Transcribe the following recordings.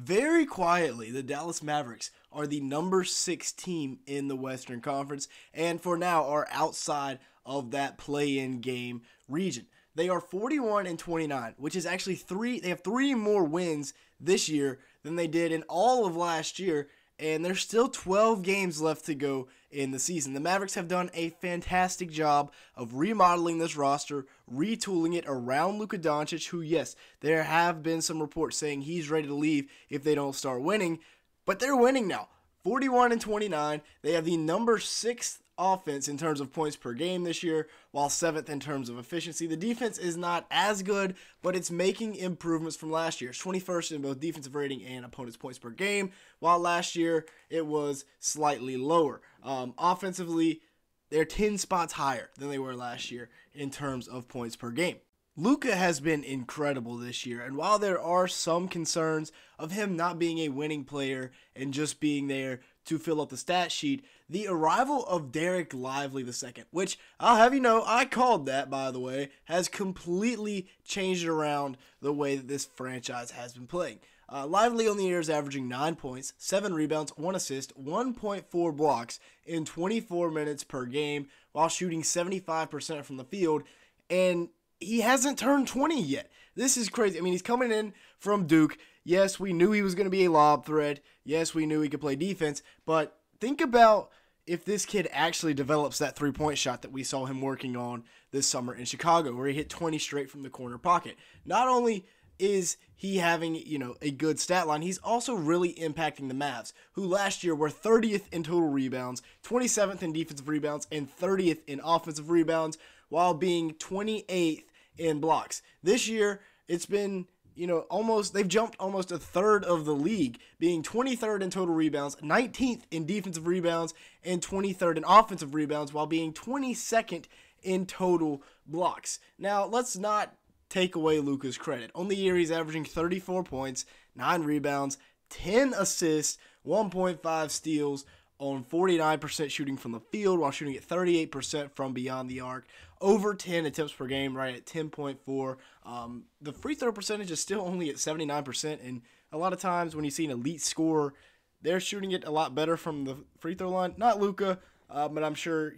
Very quietly, the Dallas Mavericks are the number 6 team in the Western Conference, and for now are outside of that play-in game region. They are 41 and 29, which is actually they have three more wins this year than they did in all of last year, and there's still 12 games left to go in the season. The Mavericks have done a fantastic job of remodeling this roster, retooling it around Luka Doncic, who, yes, there have been some reports saying he's ready to leave if they don't start winning, but they're winning now. 41 and 29. They have the number 6th offense in terms of points per game this year, while 7th in terms of efficiency. The defense is not as good, but it's making improvements from last year. It's 21st in both defensive rating and opponents' points per game, while last year it was slightly lower. Offensively, they're 10 spots higher than they were last year in terms of points per game. Luka has been incredible this year, and while there are some concerns of him not being a winning player and just being there to fill up the stat sheet, the arrival of Derek Lively II, which I'll have you know, I called that, by the way, has completely changed around the way that this franchise has been playing. Lively on the year is averaging 9 points, 7 rebounds, 1 assist, 1.4 blocks in 24 minutes per game while shooting 75% from the field, and he hasn't turned 20 yet. This is crazy. I mean, he's coming in from Duke. Yes, we knew he was going to be a lob threat. Yes, we knew he could play defense. But think about if this kid actually develops that three-point shot that we saw him working on this summer in Chicago, where he hit 20 straight from the corner pocket. Not only is he having, a good stat line, he's also really impacting the Mavs, who last year were 30th in total rebounds, 27th in defensive rebounds, and 30th in offensive rebounds, while being 28th in blocks. This year, it's been, they've jumped almost a third of the league, being 23rd in total rebounds, 19th in defensive rebounds, and 23rd in offensive rebounds, while being 22nd in total blocks. Now, let's not take away Luka's credit. On the year, he's averaging 34 points, 9 rebounds, 10 assists, 1.5 steals, on 49% shooting from the field while shooting at 38% from beyond the arc. Over 10 attempts per game, right at 10.4. The free throw percentage is still only at 79%, and a lot of times when you see an elite scorer, they're shooting it a lot better from the free throw line. Not Luka, but I'm sure,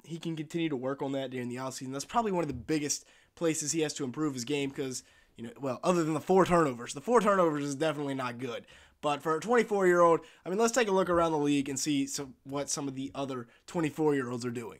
he can continue to work on that during the offseason. That's probably one of the biggest places he has to improve his game because, other than the 4 turnovers. The 4 turnovers is definitely not good. But for a 24-year-old, let's take a look around the league and see what some of the other 24-year-olds are doing.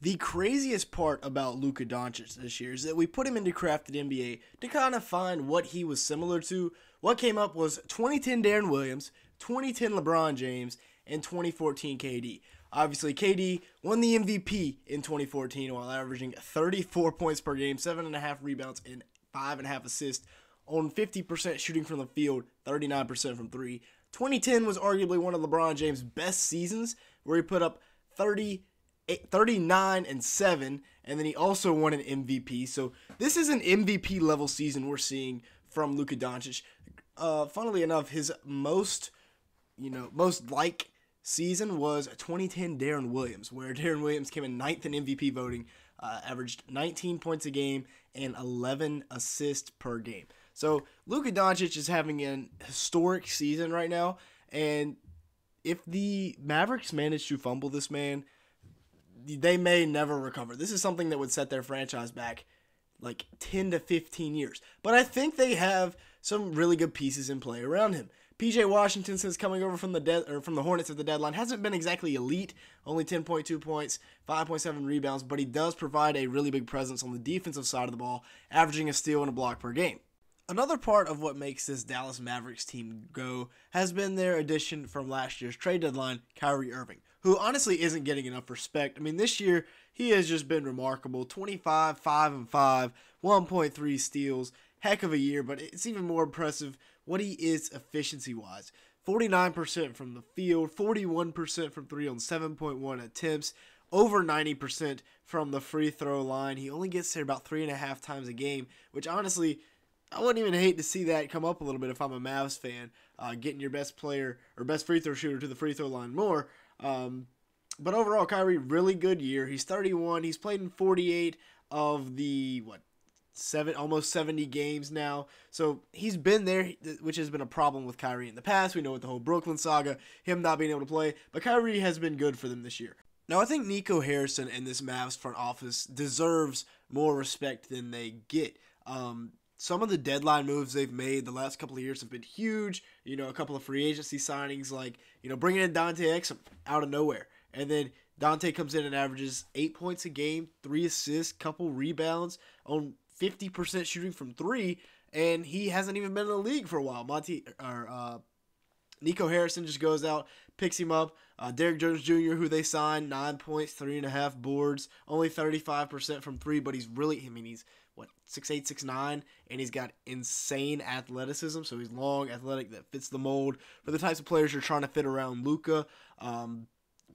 The craziest part about Luka Doncic this year is that we put him into Crafted NBA to kind of find what he was similar to. What came up was 2010 Darren Williams, 2010 LeBron James, and 2014 KD. Obviously, KD won the MVP in 2014 while averaging 34 points per game, 7.5 rebounds, and 5.5 assists on 50% shooting from the field, 39% from 3. 2010 was arguably one of LeBron James' best seasons, where he put up 39 and 7, and then he also won an MVP. So this is an MVP level season we're seeing from Luka Doncic. Funnily enough, his most like season was 2010 Darren Williams, where Darren Williams came in 9th in MVP voting, averaged 19 points a game and 11 assists per game. So Luka Doncic is having an historic season right now, and if the Mavericks manage to fumble this man, they may never recover. This is something that would set their franchise back like 10 to 15 years. But I think they have some really good pieces in play around him. PJ Washington, since coming over from the Hornets at the deadline, hasn't been exactly elite. Only 10.2 points, 5.7 rebounds, but he does provide a really big presence on the defensive side of the ball, averaging a steal and a block per game. Another part of what makes this Dallas Mavericks team go has been their addition from last year's trade deadline, Kyrie Irving, who honestly isn't getting enough respect. This year he has just been remarkable. 25, 5 and 5, 1.3 steals. Heck of a year, but it's even more impressive what he is efficiency-wise. 49% from the field, 41% from 3 on 7.1 attempts, over 90% from the free throw line. He only gets there about 3.5 times a game, which honestly, I wouldn't even hate to see that come up a little bit if I'm a Mavs fan, getting your best player or best free throw shooter to the free throw line more. But overall, Kyrie, really good year. He's 31. He's played in 48 of the, almost 70 games now. So he's been there, which has been a problem with Kyrie in the past. We know with the whole Brooklyn saga, him not being able to play. But Kyrie has been good for them this year. Now, I think Nico Harrison and this Mavs front office deserves more respect than they get. Some of the deadline moves they've made the last couple of years have been huge. You know, a couple of free agency signings like, you know, bringing in Dante Exum out of nowhere. And then Dante comes in and averages 8 points a game, 3 assists, couple rebounds on 50% shooting from 3. And he hasn't even been in the league for a while. Nico Harrison just goes out, picks him up. Derrick Jones Jr., who they signed, 9 points, 3.5 boards, only 35% from 3, but he's 6'8", 6'9", and he's got insane athleticism, so he's long, athletic, that fits the mold for the types of players you're trying to fit around Luka.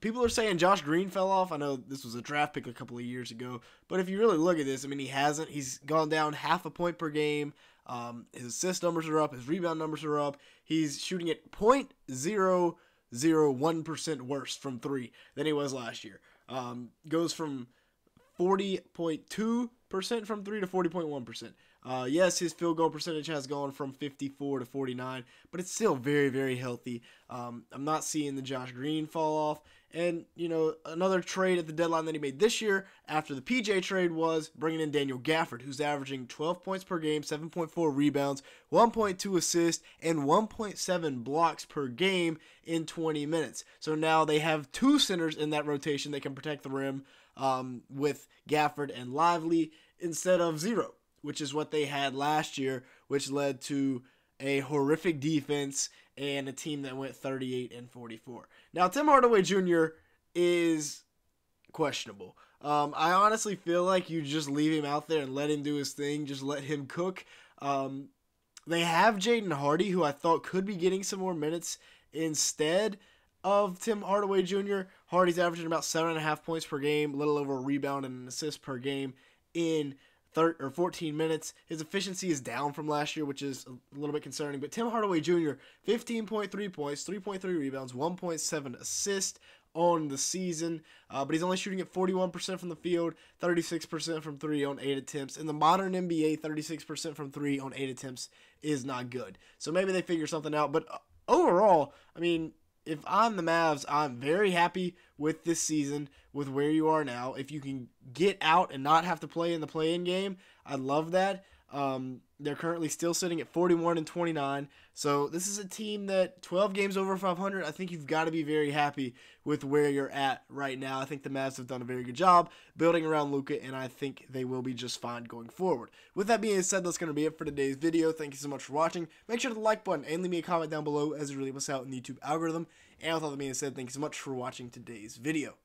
People are saying Josh Green fell off. I know this was a draft pick a couple of years ago, but if you really look at this, I mean, he hasn't. He's gone down half a point per game. His assist numbers are up. His rebound numbers are up. He's shooting at 0.001% worse from 3 than he was last year. Goes from 40.2% from 3 to 40.1%. Yes, his field goal percentage has gone from 54 to 49, but it's still very, very healthy. I'm not seeing the Josh Green fall off. And, you know, another trade at the deadline that he made this year after the PJ trade was bringing in Daniel Gafford, who's averaging 12 points per game, 7.4 rebounds, 1.2 assists, and 1.7 blocks per game in 20 minutes. So now they have 2 centers in that rotation that can protect the rim with Gafford and Lively instead of 0, which is what they had last year, which led to a horrific defense and a team that went 38-44. Now, Tim Hardaway Jr. is questionable. I honestly feel like you just leave him out there and let him do his thing. Just let him cook. They have Jaden Hardy, who I thought could be getting some more minutes instead of Tim Hardaway Jr. Hardy's averaging about 7.5 points per game, a little over a rebound and an assist per game in 14 minutes. His efficiency is down from last year, which is a little bit concerning. But Tim Hardaway Jr., 15.3 points, 3.3 rebounds, 1.7 assists on the season. But he's only shooting at 41% from the field, 36% from 3 on 8 attempts. In the modern NBA, 36% from 3 on 8 attempts is not good. So maybe they figure something out. But overall, I mean, if I'm the Mavs, I'm very happy with this season, with where you are now. If you can get out and not have to play in the play-in game, I love that. They're currently still sitting at 41-29. So this is a team that 12 games over 500. I think you've got to be very happy with where you're at right now. I think the Mavs have done a very good job building around Luka, and I think they will be just fine going forward. With that being said, that's going to be it for today's video. Thank you so much for watching. Make sure to hit the like button and leave me a comment down below, as it really helps out in the YouTube algorithm. And with all that being said, thank you so much for watching today's video.